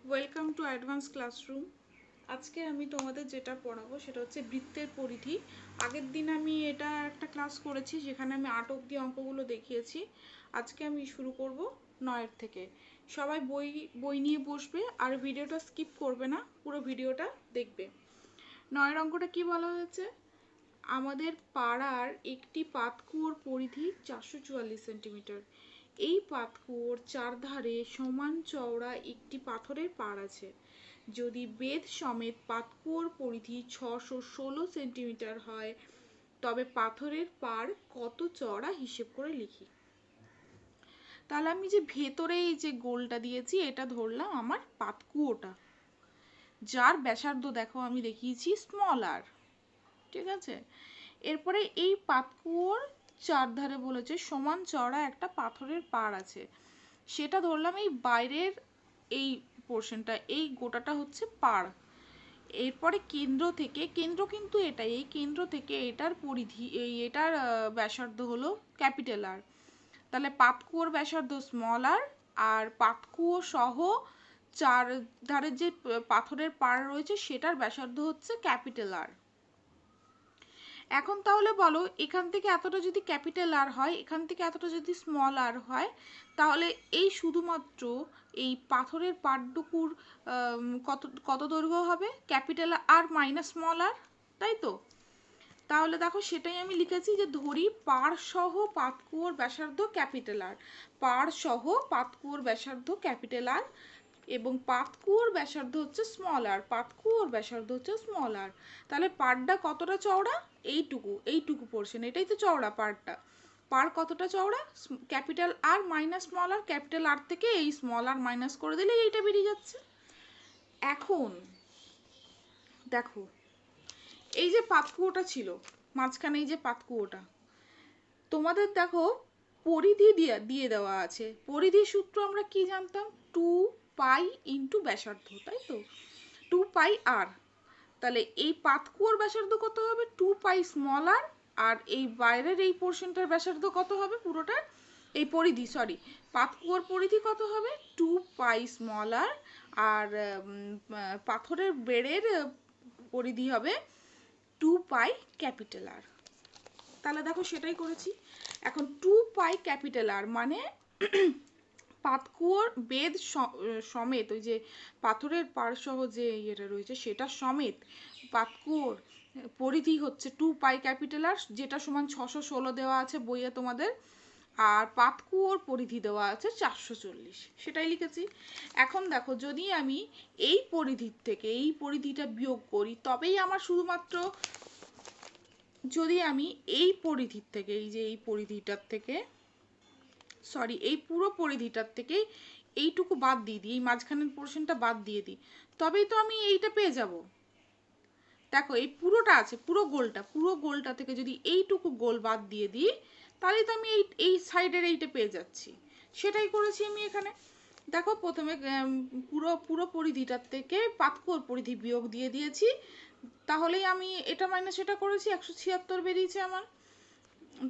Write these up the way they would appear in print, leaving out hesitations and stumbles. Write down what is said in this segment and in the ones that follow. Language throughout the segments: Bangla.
Welcome to advance classroom. আজকে আমি তোমাদের যেটা পড়াবো সেটা হচ্ছে বৃত্তের পরিধি। আগের দিন আমি এটা একটা ক্লাস করেছি যেখানে আমি 8 অবধি অঙ্কগুলো দেখিয়েছি। আজকে আমি শুরু করব 9 থেকে। সবাই বই বই নিয়ে বসবে আর ভিডিওটা স্কিপ করবে না, পুরো ভিডিওটা দেখবে। 9 অঙ্কটা কি বলা হয়েছে? আমাদের পাড়ার একটি পাতকুয়োর পরিধি 444 সেন্টিমিটার। এই পাতকুয়োর চারধারে সমান চওড়া একটি পাথরের পাড় আছে। যদি বেধ সমেত পাতকুয়োর পরিধি 616 সেন্টিমিটার হয় তবে পাথরের পাড় কত চওড়া হিসেব করে লিখি। তাহলে আমি যে ভেতরে এই যে গোলটা দিয়েছি এটা ধরলাম আমার পাতকুয়োটা, যার ব্যাসার্ধ দেখো আমি দেখিয়েছি স্মল আর। ঠিক আছে, এরপরে এই পাতকুয়োর চারধারে বলেছে সমান চওড়া একটা পাথরের পাড় আছে, সেটা ধরলাম এই বাইরের এই পোর্শনটা, এই গোটাটা হচ্ছে পাড়। এরপরে কেন্দ্র থেকে, কেন্দ্র কিন্তু এটাই, এই কেন্দ্র থেকে এটার পরিধি এটার ব্যাসার্ধ হলো ক্যাপিটাল আর। তাহলে পাতকুয়োর ব্যাসার্ধ স্মল আর, আর পাতকুয়ো সহ চার ধারের যে পাথরের পাড় রয়েছে সেটার ব্যাসার্ধ হচ্ছে ক্যাপিটাল আর। এখন তাহলে বলো, এখান থেকে এতটা যদি ক্যাপিটাল আর হয়, এখান থেকে এতটা যদি স্মল আর হয়, তাহলে এই শুধুমাত্র এই পাথরের পাটটুকুর কত কত দৈর্ঘ্য হবে? ক্যাপিটাল আর মাইনাস স্মল আর, তাই তো? তাহলে দেখো সেটাই আমি লিখেছি যে ধরি পাড় সহ পাতকুয়োর ব্যাসার্ধ ক্যাপিটাল আর, পাড় সহ পাতকুয়োর ব্যাসার্ধ ক্যাপিটাল আর, এবং পাতকুয়োর ব্যাসার্ধ হচ্ছে স্মল আর, পাতকুয়োর ব্যাসার্ধ হচ্ছে স্মল আর। তাহলে পাড়টা কতটা চওড়া? এইটুকু, এইটুকু পোর্শন, এটাই তো চওড়া পাড়টা। পাড় কতটা চওড়া? ক্যাপিটাল আর মাইনাস স্মল আর, ক্যাপিটাল আর থেকে এই স্মল আর মাইনাস করে দিলে এইটা বেরিয়ে যাচ্ছে। এখন দেখো, এই যে পাতকুয়োটা ছিল মাঝখানে, এই যে পাতকুয়োটা, তোমাদের দেখো পরিধি দিয়ে দিয়ে দেওয়া আছে। পরিধির সূত্র আমরা কি জানতাম? 2 পাই ইন্টু ব্যাসার্ধ, তাই তো? 2 পাই আর। তাহলে এই পাতকুয়োর ব্যাসার্ধ কত হবে? 2 পাই স্মল আর। আর এই বাইরের এই পোর্শনটার ব্যাসার্ধ কত হবে? পুরোটার এই পরিধি, সরি, পাতকুয়োর পরিধি কত হবে? 2 পাই স্মল আর। আর পাথরের বেড়ের পরিধি হবে 2 পাই ক্যাপিটাল আর। তাহলে দেখো সেটাই করেছি। এখন 2 পাই ক্যাপিটাল আর মানে পাতকুয়োর বেধ সমেত, ওই যে পাথরের পাড় সহ যে ইয়েটা রয়েছে সেটা সমেত পাতকুয়োর পরিধি হচ্ছে 2 পাই ক্যাপিটাল আর, যেটা সমান 616 দেওয়া আছে বইয়ে তোমাদের। আর পাতকুয়োর পরিধি দেওয়া আছে 440, সেটাই লিখেছি। এখন দেখো, যদি আমি এই পরিধির থেকে এই পরিধিটা বিয়োগ করি তবেই আমার শুধুমাত্র, যদি আমি এই পরিধির থেকে, এই যে এই পরিধিটার থেকে, সরি, এই পুরো পরিধিটার থেকে এইটুকু বাদ দিয়ে দিই, এই মাঝখানের পোর্শনটা বাদ দিয়ে দিই, তবেই তো আমি এইটা পেয়ে যাব। দেখো এই পুরোটা আছে, পুরো গোলটা থেকে যদি এইটুকু গোল বাদ দিয়ে দিই তাহলে তো আমি এই সাইডের এইটা পেয়ে যাচ্ছি। সেটাই করেছি আমি এখানে। দেখো প্রথমে পুরো পুরো পরিধিটার থেকে পাতকুয়োর পরিধি বিয়োগ দিয়ে দিয়েছি, তাহলেই আমি এটা মাইনাস এটা করেছি, 176 বেরিয়েছে আমার।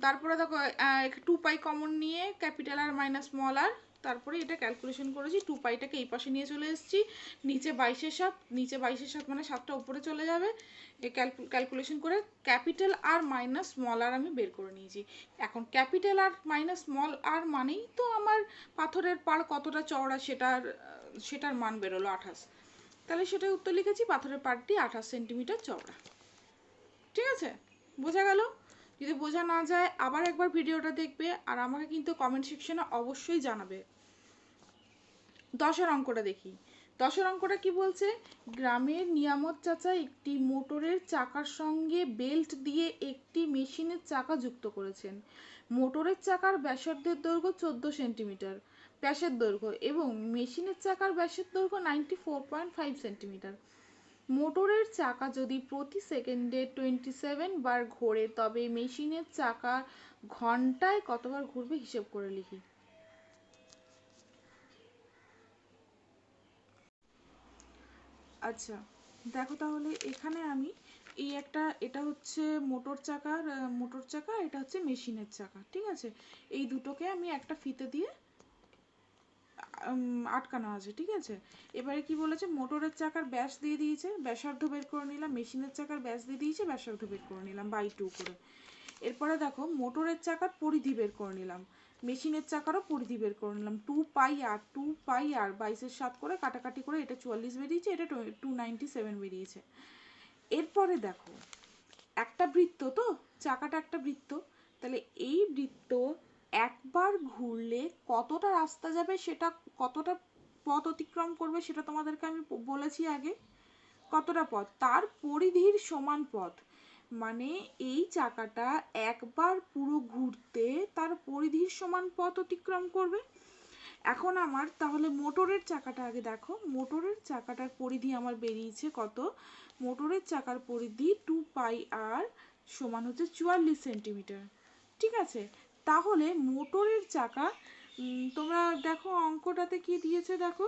তারপরে দেখো 2 পাই কমন নিয়ে ক্যাপিটাল আর মাইনাস স্মল আর, তারপরে এটা ক্যালকুলেশন করেছি, 2 পাইটাকে এই পাশে নিয়ে চলে এসেছি, নিচে 22-এর 7, নিচে 22-এর 7 মানে 7টা উপরে চলে যাবে। এই ক্যালকুলেশন করে ক্যাপিটাল আর মাইনাস স্মল আর আমি বের করে নিয়েছি। এখন ক্যাপিটাল আর মাইনাস স্মল আর মানেই তো আমার পাথরের পাড় কতটা চওড়া সেটার মান বেরোলো 28। তাহলে সেটাই উত্তর লিখেছি, পাথরের পাড়টি 28 সেন্টিমিটার চওড়া। ঠিক আছে, বোঝা গেল? যদি বোঝা না যায় আবার একবার ভিডিওটা দেখবে আর আমাকে কিন্তু কমেন্ট সেকশনে অবশ্যই জানাবে। 10-এর অঙ্কটা দেখি। 10-এর অঙ্কটা কি বলছে? গ্রামের নিয়ামত চাচা একটি মোটরের চাকার সঙ্গে বেল্ট দিয়ে একটি মেশিনের চাকা যুক্ত করেছেন। মোটরের চাকার ব্যাসার্ধের দৈর্ঘ্য 14 সেন্টিমিটার ব্যাসের দৈর্ঘ্য এবং মেশিনের চাকার ব্যাসের দৈর্ঘ্য 94.5 সেন্টিমিটার। মোটরের চাকা যদি প্রতি সেকেন্ডে 27 বার ঘোরে তবে মেশিনের চাকা ঘন্টায় কতবার ঘুরবে হিসেব করে লিখি। আচ্ছা, দেখো তাহলে এখানে আমি এই একটা, এটা হচ্ছে মোটর চাকা, এটা হচ্ছে মেশিনের চাকা। ঠিক আছে, এই দুটোকে আমি একটা ফিতে দিয়ে আটকানো আছে, ঠিক আছে। এবারে কি বলেছে, মোটরের চাকার ব্যাস দিয়ে দিয়েছে, ব্যাসার্ধ বের করে নিলাম, মেশিনের চাকার ব্যাস দিয়ে দিয়েছে, ব্যাসার্ধ বের করে নিলাম বাই 2 করে। এরপরে দেখো মোটরের চাকার পরিধি বের করে নিলাম, মেশিনের চাকারও পরিধি বের করে নিলাম, 2 পাই আর 22/7 করে কাটাকাটি করে এটা 44 বেরিয়েছে, এটা 297 বেরিয়েছে। এরপরে দেখো একটা বৃত্ত, তো চাকাটা একটা বৃত্ত, তাহলে এই বৃত্ত একবার ঘুরলে কতটা রাস্তা যাবে, সেটা কতটা পথ অতিক্রম করবে সেটা তোমাদেরকে আমি বলেছি আগে। কতটা পথ, তার পরিধির সমান পথ, মানে এই চাকাটা একবার পুরো ঘুরতে তার পরিধির সমান পথ অতিক্রম করবে। এখন আমার তাহলে মোটরের চাকাটা আগে দেখো, মোটরের চাকাটার পরিধি আমার বেরিয়েছে কত, মোটরের চাকার পরিধি 2 পাই আর সমান হচ্ছে 44 সেন্টিমিটার, ঠিক আছে। তাহলে মোটরের চাকা, তোমরা দেখো অঙ্কটাতে কি দিয়েছে দেখো,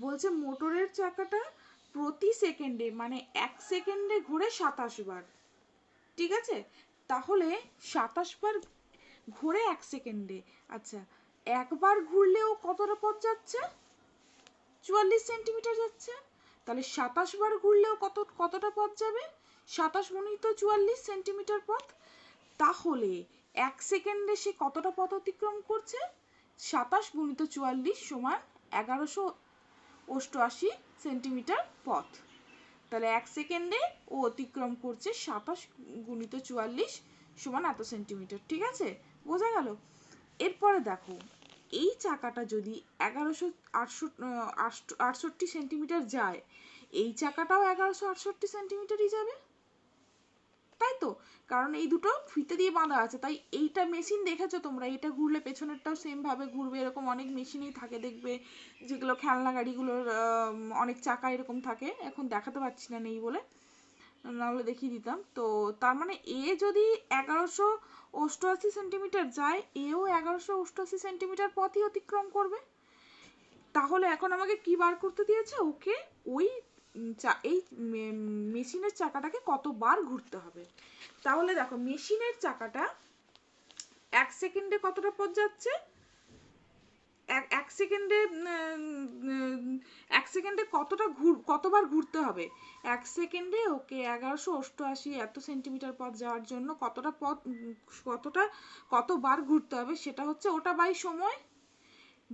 বলছে মোটরের চাকাটা প্রতি সেকেন্ডে মানে 1 সেকেন্ডে ঘুরে 27 বার, ঠিক আছে। তাহলে 27 বার ঘুরে 1 সেকেন্ডে, আচ্ছা একবার ঘুরলেও কতটা পথ যাচ্ছে, 44 সেন্টিমিটার যাচ্ছে। তাহলে 27 বার ঘুরলেও কতটা পথ যাবে, 27 গুণিত 44 সেন্টিমিটার পথ। তাহলে 1 সেকেন্ডে সে কতটা পথ অতিক্রম করছে, 27 গুণিত 44 সমান 1188 সেন্টিমিটার পথ। তাহলে 1 সেকেন্ডে ও অতিক্রম করছে 27 গুণিত 44 সমান এত সেন্টিমিটার, ঠিক আছে, বোঝা গেল। এরপরে দেখো এই চাকাটা যদি 1168 সেন্টিমিটার যায়, এই চাকাটাও 1168 সেন্টিমিটারই যাবে, তাই তো, কারণ এই দুটো ফিতে দিয়ে বাঁধা আছে। তাই এইটা মেশিন দেখেছো তোমরা, এটা ঘুরলে পেছনেরটাও সেম ভাবে ঘুরবে, এরকম অনেক মেশিনই থাকে দেখবে, যেগুলো খেলনা গাড়িগুলোর অনেক চাকা এরকম থাকে, এখন দেখাতে পারছি না নেই বলে, নাহলে দেখিয়ে দিতাম। তো তার মানে এ যদি 1188 সেন্টিমিটার যায়, এও 1188 সেন্টিমিটার পথই অতিক্রম করবে। তাহলে এখন আমাকে কি বার করতে দিয়েছে, ওকে ওই এই মেশিনের চাকাটাকে কতবার ঘুরতে হবে। তাহলে দেখো মেশিনের চাকাটা 1 সেকেন্ডে কতটা পথ যাচ্ছে, এক সেকেন্ডে 1 সেকেন্ডে কতবার ঘুরতে হবে, 1 সেকেন্ডে ওকে 1188 এত সেন্টিমিটার পথ যাওয়ার জন্য কতবার ঘুরতে হবে, সেটা হচ্ছে ওটা বাই সময়,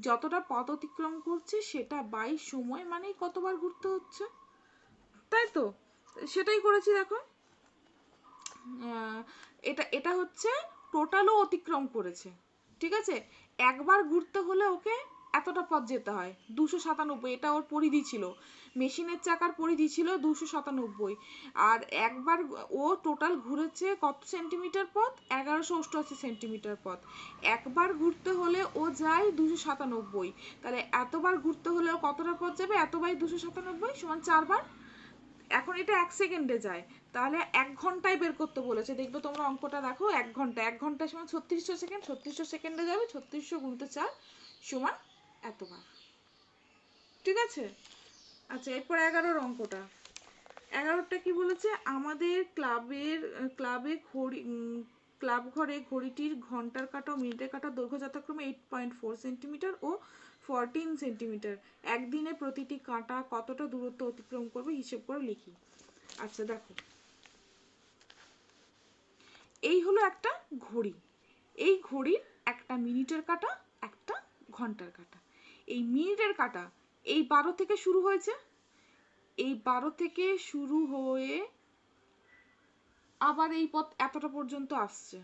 যতটা পথ অতিক্রম করছে সেটা বাই সময় মানেই কতবার ঘুরতে হচ্ছে, তাই তো, সেটাই করেছি দেখো। এটা এটা হচ্ছে টোটালও অতিক্রম করেছে, ঠিক আছে। একবার ঘুরতে হলে ওকে এতটা পথ যেতে হয় 297, এটা ওর পরিধি ছিল, মেশিনের চাকার পরিধি ছিল 297, আর একবার ও টোটাল ঘুরেছে কত সেন্টিমিটার পথ, 1188 সেন্টিমিটার পথ। একবার ঘুরতে হলে ও যায় 297, তাহলে এতবার ঘুরতে হলেও কতটা পথ যাবে, এত বাই 297 সমান 4 বার। এখন এটা 1 সেকেন্ডে যায়, তাহলে 1 ঘন্টায় বের করতে বলেছে, দেখবে তোমরা অঙ্কটা দেখো, 1 ঘন্টা সমান 3600 সেকেন্ড, 3600 সেকেন্ডে যাবে, 3600 গুণিত 4 সমান এতবার, ঠিক আছে। আচ্ছা এরপর 11 অঙ্কটা, 11টা কি বলেছে, আমাদের ক্লাব ঘরে ঘড়িটির ঘন্টার কাঁটা ও মিনিটের কাঁটা দৈর্ঘ্য যথাক্রমে 8.4 সেন্টিমিটার ও 14 সেন্টিমিটার, একদিনে প্রতিটি কাঁটা কতটা দূরত্ব অতিক্রম করবে হিসেব করে লিখি। আচ্ছা দেখো এই হলো একটা ঘড়ি, এই ঘড়ির একটা মিনিটের কাঁটা একটা ঘন্টার কাঁটা, এই মিনিটের কাঁটা এই 12 থেকে শুরু হয়েছে, এই 12 থেকে শুরু হয়ে আবার এই পথ এতটা পর্যন্ত আসছে,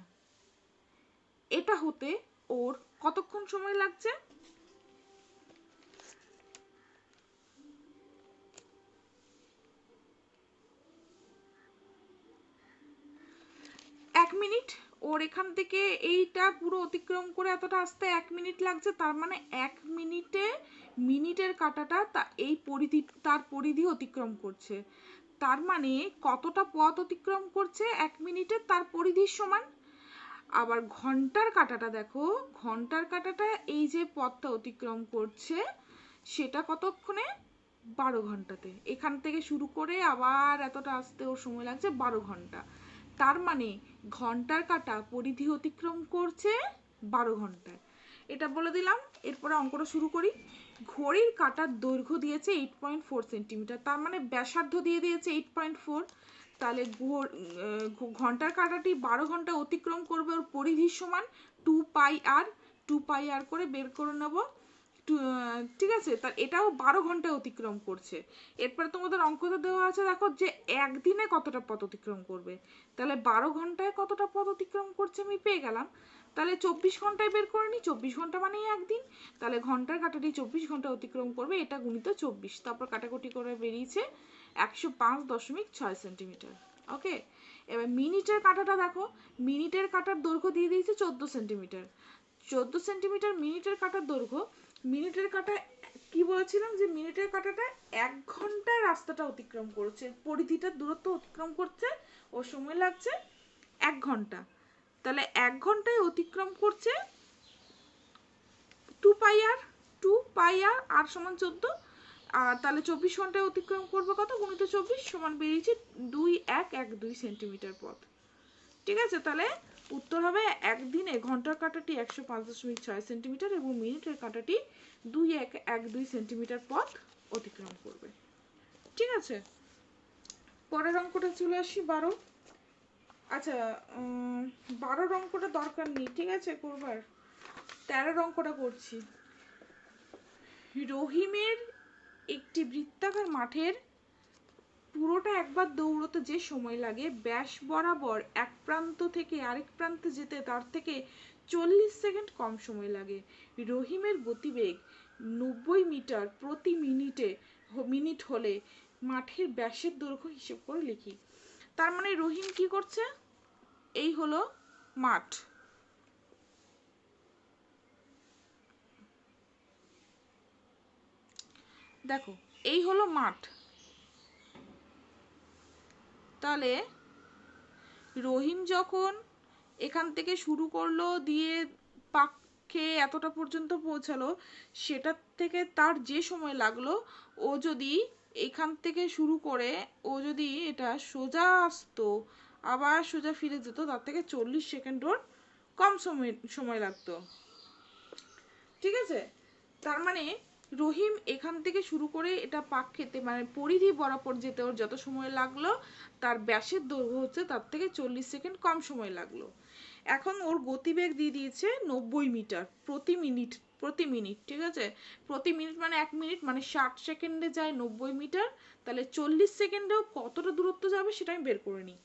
এটা হতে ওর কতক্ষণ সময় লাগছে, 1 মিনিট। ওর এখান থেকে এইটা পুরো অতিক্রম করে এতটা আসতে 1 মিনিট লাগছে, তার মানে 1 মিনিটে মিনিটের কাঁটাটা তার পরিধি অতিক্রম করছে, তার মানে কতটা পথ অতিক্রম করছে 1 মিনিটে তার পরিধির সমান। আবার ঘন্টার কাঁটাটা দেখো, ঘন্টার কাঁটাটা এই যে পথটা অতিক্রম করছে সেটা কতক্ষণে, 12 ঘন্টাতে, এখান থেকে শুরু করে আবার এতটা আসতে ওর সময় লাগছে 12 ঘন্টা, তার মানে ঘন্টার কাঁটা পরিধি অতিক্রম করছে 12 ঘন্টায়। এটা বলে দিলাম। এরপরে অঙ্কটা শুরু করি। ঘড়ির কাঁটার দৈর্ঘ্য দিয়েছে 8.4 সেন্টিমিটার, তার মানে ব্যাসার্ধ দিয়ে দিয়েছে 8.4। তাহলে ঘন্টার কাঁটাটি 12 ঘন্টা অতিক্রম করবে, ওর পরিধির সমান 2πr। 2πr করে বের করে নেব। ঠিক আছে, তার এটাও 12 ঘন্টায় অতিক্রম করছে। এরপরে তোমাদের অঙ্কটা দেওয়া আছে, দেখো যে একদিনে কতটা পথ অতিক্রম করবে। তাহলে 12 ঘন্টায় কতটা পথ অতিক্রম করছে আমি পেয়ে গেলাম। তাহলে 24 ঘন্টায় বের করে নিই, 24 ঘন্টা মানেই একদিন। তাহলে ঘন্টার কাঁটাটি 24 ঘন্টা অতিক্রম করবে, এটা গুণিত 24, তারপর কাটাকুটি করে বেরিয়েছে 105.6 সেন্টিমিটার। ওকে, এবার মিনিটের কাঁটাটা দেখো, মিনিটের কাঁটার দৈর্ঘ্য দিয়ে দিয়েছে 14 সেন্টিমিটার। 14 সেন্টিমিটার মিনিটের কাঁটার দৈর্ঘ্য। মিনিটের কাঁটা কি বলেছিলাম, যে মিনিটের কাঁটাটা 1 ঘন্টায় রাস্তাটা অতিক্রম করছে, পরিধিটার দূরত্ব অতিক্রম করছে, ও সময় লাগছে 1 ঘন্টা। তাহলে 1 ঘন্টায় অতিক্রম করছে 2πr। 2πr, আর সমান 14। আর তাহলে 24 ঘন্টায় অতিক্রম করবে কত, গুণিত 24 সমান বেরিয়েছে 2112 সেন্টিমিটার পথ। ঠিক আছে, তাহলে উত্তর হবে একদিনে ঘন্টার কাঁটাটি 105.6 সেন্টিমিটার এবং মিনিটের কাঁটাটি 2112 সেন্টিমিটার পথ অতিক্রম করবে। ঠিক আছে, পরের অঙ্কটা চলে আসি 12। আচ্ছা, 12 অঙ্কটা দরকার নেই, ঠিক আছে করবার। 13 অঙ্কটা করছি। রহিমের একটি বৃত্তাকার মাঠের পুরোটা একবার দৌড়তে যে সময় লাগে, ব্যাস বরাবর এক প্রান্ত থেকে আরেক প্রান্তে যেতে তার থেকে 40 সেকেন্ড কম সময় লাগে। রহিমের গতিবেগ 90 মিটার প্রতি মিনিট হলে মাঠের ব্যাসের দৈর্ঘ্য হিসেব করে লিখি। তার মানে রহিম কি করছে, এই হলো মাঠ, দেখো এই হলো মাঠ। তাহলে রহিম যখন এখান থেকে শুরু করলো, দিয়ে পাকে এতটা পর্যন্ত পৌঁছালো, সেটার থেকে তার যে সময় লাগলো, ও যদি এখান থেকে শুরু করে ও যদি এটা সোজা আসতো আবার সোজা ফিরে যেত, তার থেকে 40 সেকেন্ড ওর কম সময় লাগতো। ঠিক আছে, তার মানে রহিম এখান থেকে শুরু করে এটা পাক খেতে মানে পরিধি বরাবর যেতে ওর যত সময় লাগলো, তার ব্যাসের দৈর্ঘ্য হচ্ছে তার থেকে 40 সেকেন্ড কম সময় লাগলো। এখন ওর গতিবেগ দিয়ে দিয়েছে 90 মিটার প্রতি মিনিট। ঠিক আছে, প্রতি মিনিট মানে 1 মিনিট, মানে 60 সেকেন্ডে যায় 90 মিটার। তাহলে 40 সেকেন্ডেও কতটা দূরত্ব যাবে সেটা আমি বের করে নিই।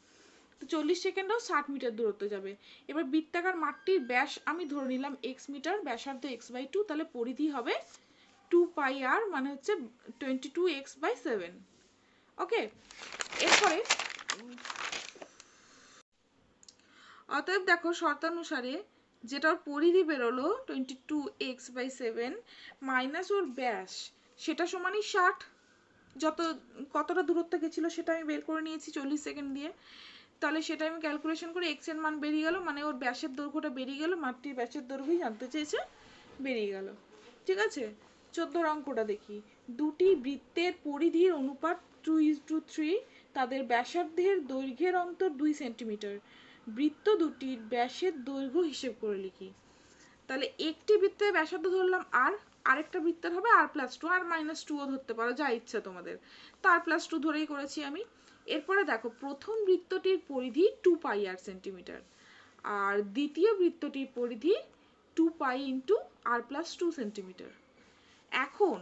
তো 40 সেকেন্ডেও 60 মিটার দূরত্ব যাবে। এবার বৃত্তাকার মাঠটির ব্যাস আমি ধরে নিলাম x মিটার, ব্যাসার্ধ x/2, তাহলে পরিধি হবে 2πr, মানে হচ্ছে 22x/7। ওকে, এরপরে অতএব দেখো শর্তানুসারে যেটার পরিধি বেরোলো 22x/7 মাইনাস ওর ব্যাস, সেটা সমানই 60। কতটা দূরত্ব গেছিল সেটা আমি বের করে নিয়েছি 40 সেকেন্ড দিয়ে। তাহলে সেটা আমি ক্যালকুলেশন করে x এর মান বেরিয়ে গেল, মানে ওর ব্যাসের দৈর্ঘ্যটা বেরিয়ে গেল, মাঠটির ব্যাসের দৈর্ঘ্যই জানতে চেয়েছে, বেরিয়ে গেল। ঠিক আছে, 14 অঙ্কটা দেখি। দুটি বৃত্তের পরিধির অনুপাত 2:3, তাদের ব্যাসার্ধের দৈর্ঘ্যের অন্তর 2 সেন্টিমিটার। বৃত্ত দুটির ব্যাসের দৈর্ঘ্য হিসেব করে লিখি। তাহলে একটি বৃত্তের ব্যাসার্ধ ধরলাম আর, আরেকটা বৃত্তের হবে r+2, r-2ও ধরতে পারো, যা ইচ্ছা তোমাদের। তো r+2 ধরেই করেছি আমি। এরপরে দেখো প্রথম বৃত্তটির পরিধি 2πr সেন্টিমিটার, আর দ্বিতীয় বৃত্তটির পরিধি 2π × r+2 সেন্টিমিটার। এখন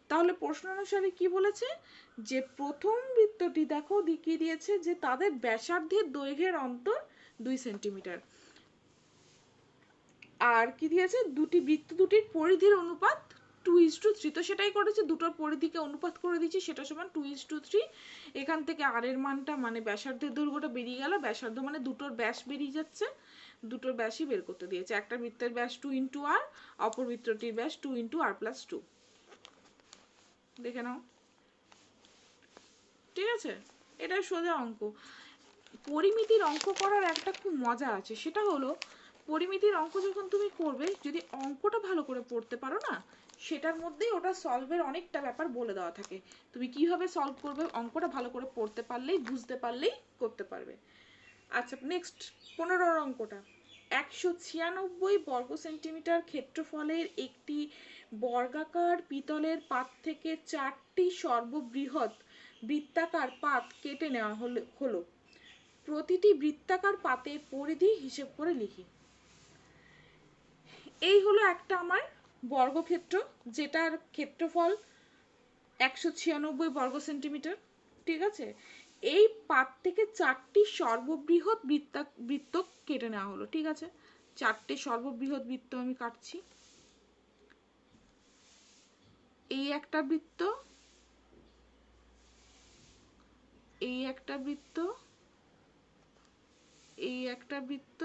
তাহলে প্রশ্ন অনুসারে কি বলেছে, যে প্রথম বৃত্তটি দেখো দেখিয়ে দিয়েছে যে তাদের ব্যাসার্ধের দৈর্ঘ্যের অন্তর 2 সেন্টিমিটার, আর কি দিয়েছে, বৃত্ত দুটির পরিধির অনুপাত 2:3। তো সেটাই করেছে, দুটোর পরিধিকে অনুপাত করে দিয়েছি, সেটা সমান 2:3। এখান থেকে আর এর মানটা মানে ব্যাসার্ধের দৈর্ঘ্যটা বেরিয়ে গেল, ব্যাসার্ধ মানে দুটোর ব্যাস বেরিয়ে যাচ্ছে, দুটোর ব্যাসই বের করতে দিয়েছে। একটা বৃত্তের ব্যাস 2 × r, অপর বৃত্তটির ব্যাস 2 × r+2। দেখে নাও। ঠিক আছে, এটা সোজা অঙ্ক। পরিমিতির অঙ্ক করার একটা খুব মজা আছে, সেটা হলো পরিমিতির অঙ্ক যখন তুমি করবে, যদি অঙ্কটা ভালো করে পড়তে পারো না, সেটার মধ্যেই ওটা সলভের অনেকটা ব্যাপার বলে দেওয়া থাকে। তুমি কিভাবে সলভ করবে, অঙ্কটা ভালো করে পড়তে পারলেই, বুঝতে পারলেই করতে পারবে। আচ্ছা, নেক্সট 15 অঙ্কটা। 196 বর্গ সেন্টিমিটার ক্ষেত্রফলের একটি বর্গাকার পিতলের পাত থেকে 4টি সর্ববৃহৎ বৃত্তাকার পাত কেটে নেওয়া হলো। প্রতিটি বৃত্তাকার পাতের পরিধি হিসেব করে লিখি। এই হলো একটা আমার বর্গক্ষেত্র, যেটার ক্ষেত্রফল 196 বর্গ সেন্টিমিটার। ঠিক আছে, এই পাত থেকে 4টি সর্ববৃহৎ বৃত্ত কেটে নেওয়া হলো। ঠিক আছে, 4টে সর্ববৃহৎ বৃত্ত আমি কাটছি। এই একটা বৃত্ত, এই একটা বৃত্ত, এই একটা বৃত্ত,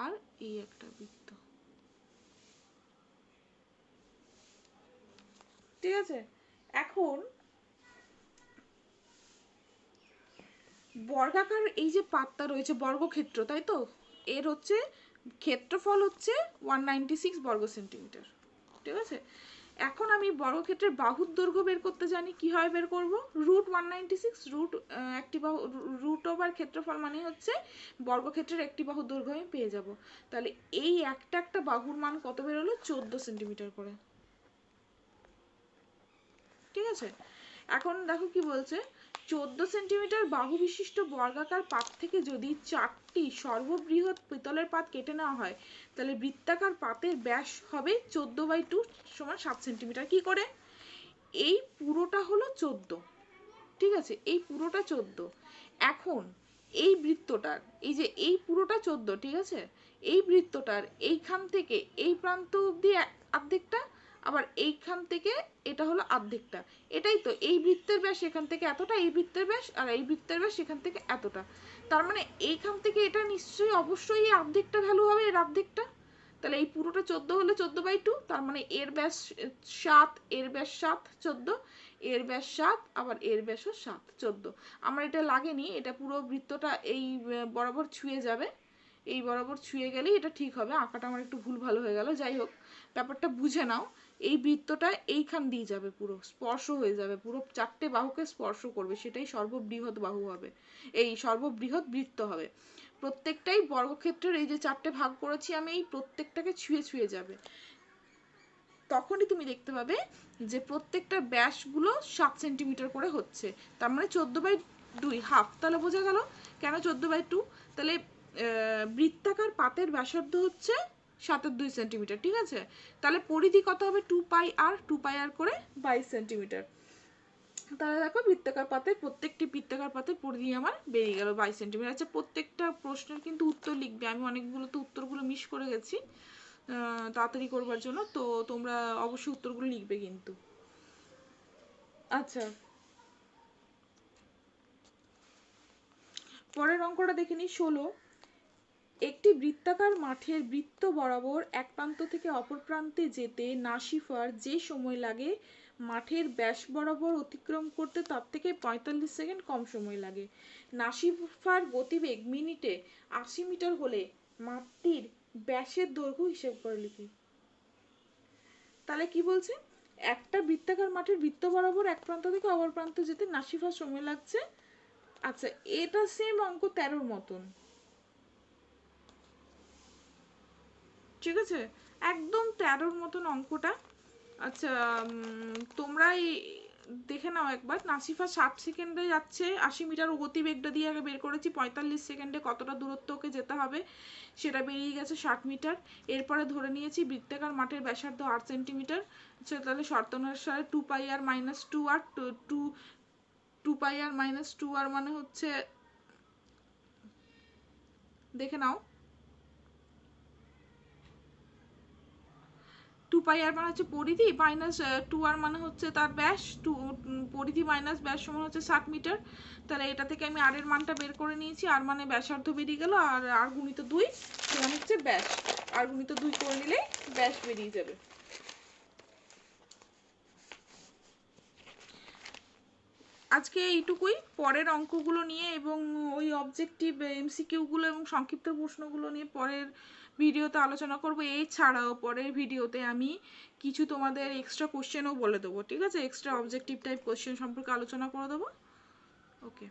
আর এই একটা বৃত্ত। ঠিক আছে, এখন বর্গাকার এই যে পাতটা রয়েছে বর্গক্ষেত্র, তাই তো, এর হচ্ছে ক্ষেত্রফল হচ্ছে 196 বর্গ সেন্টিমিটার। ঠিক আছে, এখন আমি বর্গক্ষেত্রের বাহুর দৈর্ঘ্য বের করতে জানি। কিভাবে বের করব? রুট 196, একটি বাহু, রুট ওভার ক্ষেত্রফল মানে হচ্ছে বর্গক্ষেত্রের একটি বাহুর দৈর্ঘ্য আমি পেয়ে যাব। তাহলে এই একটা বাহুর মান কত বেরোলো? 14 সেন্টিমিটার করে। ঠিক আছে, এখন দেখো কি বলছে, 14 সেন্টিমিটার বাহু বিশিষ্ট বর্গাকার পাত থেকে যদি 4টি সর্ববৃহৎ পিতলের পাত কেটে নেওয়া হয়, তাহলে বৃত্তাকার পাতের ব্যাস হবে 14/2 সমান 7 সেন্টিমিটার। কি করে? এই পুরোটা হলো 14। ঠিক আছে, এই পুরোটা 14। এখন এই বৃত্তটার, এই যে এই পুরোটা 14, ঠিক আছে, এই বৃত্তটার এইখান থেকে এই প্রান্ত অবধি অর্ধেকটা, আবার এইখান থেকে এটা হলো অর্ধেকটা। এটাই তো, এই বৃত্তের ব্যাস এখান থেকে এতটা, এই বৃত্তের ব্যাস, আর এই বৃত্তের ব্যাস এখান থেকে এতটা। তার মানে এইখান থেকে এটা নিশ্চয়ই অবশ্যই এই অর্ধেকটা ভ্যালু হবে, এর অর্ধেকটা। তাহলে এই পুরোটা 14 হলে 14/2, তার মানে এর ব্যাস 7, এর ব্যাস 7, 14, এর ব্যাস 7, আবার এর ব্যাসও 7, 14। আমার এটা লাগেনি, এটা পুরো বৃত্তটা এই বরাবর ছুঁয়ে যাবে, এই বরাবর ছুঁয়ে গেলেই এটা ঠিক হবে। আঁকাটা আমার একটু ভুল ভালো হয়ে গেল, যাই হোক, ব্যাপারটা বুঝে নাও। এই বৃত্তটা এইখান দিয়ে যাবে, পুরো স্পর্শ হয়ে যাবে, পুরো 4টে বাহুকে স্পর্শ করবে, সেটাই সর্ববৃহৎ বাহু হবে, এই সর্ববৃহৎ বৃত্ত হবে। প্রত্যেকটাই বর্গক্ষেত্রের এই যে 4টে ভাগ করেছি আমি, এই প্রত্যেকটাকে ছুঁয়ে ছুঁয়ে যাবে। তখনই তুমি দেখতে পাবে যে প্রত্যেকটা ব্যাসগুলো 7 সেন্টিমিটার করে হচ্ছে। তার মানে 14/2, হাফ। তাহলে বোঝা গেল কেন 14/2। তাহলে বৃত্তাকার পাতের ব্যাসার্ধ হচ্ছে 7/2 সেন্টিমিটার। ঠিক আছে, তাহলে পরিধি কত হবে? 2πr, 2πr করে 22 সেন্টিমিটার। তাহলে দেখো বৃত্তাকার পাতের, প্রত্যেকটি বৃত্তাকার পাতের পরিধি আমার বেরিয়ে গেল 22 সেন্টিমিটার। আচ্ছা, প্রত্যেকটা প্রশ্নের কিন্তু উত্তর লিখবে। আমি অনেকগুলো তো উত্তরগুলো মিস করে গেছি তাড়াতাড়ি করবার জন্য, তো তোমরা অবশ্যই উত্তরগুলো লিখবে কিন্তু। আচ্ছা, পরের অঙ্কটা দেখে নিই। 16, একটি বৃত্তাকার মাঠের বৃত্ত বরাবর এক প্রান্ত থেকে অপর প্রান্তে যেতে নাসিফার যে সময় লাগে, মাঠের ব্যাস বরাবর অতিক্রম করতে তার থেকে 45 সেকেন্ড কম সময় লাগে। নাসিফার গতিবেগ মিনিটে 80 মিটার হলে মাঠটির ব্যাসের দৈর্ঘ্য হিসেব করে লিখি। তাহলে কি বলছে? একটা বৃত্তাকার মাঠের বৃত্ত বরাবর এক প্রান্ত থেকে অপর প্রান্তে যেতে নাসিফার সময় লাগছে। আচ্ছা, এটা সেম অঙ্ক 13-র মতন। ঠিক আছে, একদম 13-র মতন অঙ্কটা। আচ্ছা, তোমরা দেখে নাও একবার। নাসিফা 60 সেকেন্ডে যাচ্ছে, 80 মিটার গতিবেগটা দিয়ে আগে বের করেছি। 45 সেকেন্ডে কতটা দূরত্ব ওকে যেতে হবে সেটা বেরিয়ে গেছে 60 মিটার। এরপরে ধরে নিয়েছি বৃত্তাকার মাঠের ব্যাসার্ধ 8 সেন্টিমিটার। আচ্ছা, তাহলে শর্ত অনুসারে 2πr - 2r, 2πr - 2r মানে হচ্ছে, দেখে নাও, 2πr মানে হচ্ছে পরিধি, মাইনাস 2r মানে হচ্ছে তার ব্যাস। পরিধি মাইনাস ব্যাস সমান হচ্ছে 60 মিটার। তাহলে এটা থেকে আমি আর এর মানটা বের করে নিয়েছি, আর মানে ব্যাসার্ধ বেরিয়ে গেল, আর আর গুণিত 2 সমান হচ্ছে ব্যাস। আর গুণিত 2 করে নিলেই ব্যাস বেরিয়ে যাবে। আজকে এইটুকুই। পরের অঙ্কগুলো নিয়ে এবং ওই অবজেক্টিভ এমসিকিউগুলো এবং সংক্ষিপ্ত প্রশ্নগুলো নিয়ে পরের ভিডিওতে আলোচনা করব। এছাড়াও পরের ভিডিওতে আমি কিছু তোমাদের এক্সট্রা কোশ্চেনও বলে দেবো। ঠিক আছে, এক্সট্রা অবজেক্টিভ টাইপ কোশ্চেন সম্পর্কে আলোচনা করে দেবো। ওকে।